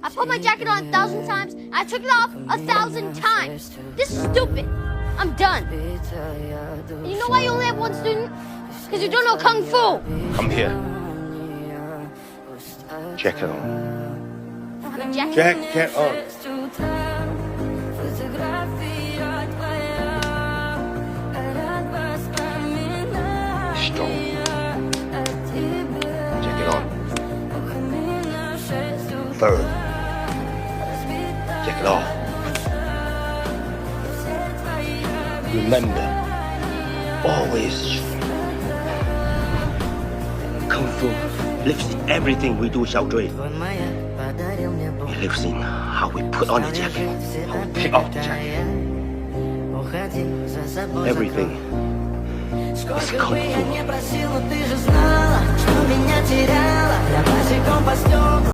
I put my jacket on 1,000 times. I took it off 1,000 times. This is stupid. I'm done. And you know why you only have one student? Because you don't know Kung Fu. Come here. Jacket on. I don't have a jacket. Jacket on. Strong. Jacket on. Third. Jacket off. Remember, always Kung Fu lives in everything we do, Xiao Zui. It lives in how we put on the jacket, how we take off the jacket. Everything is Kung Fu.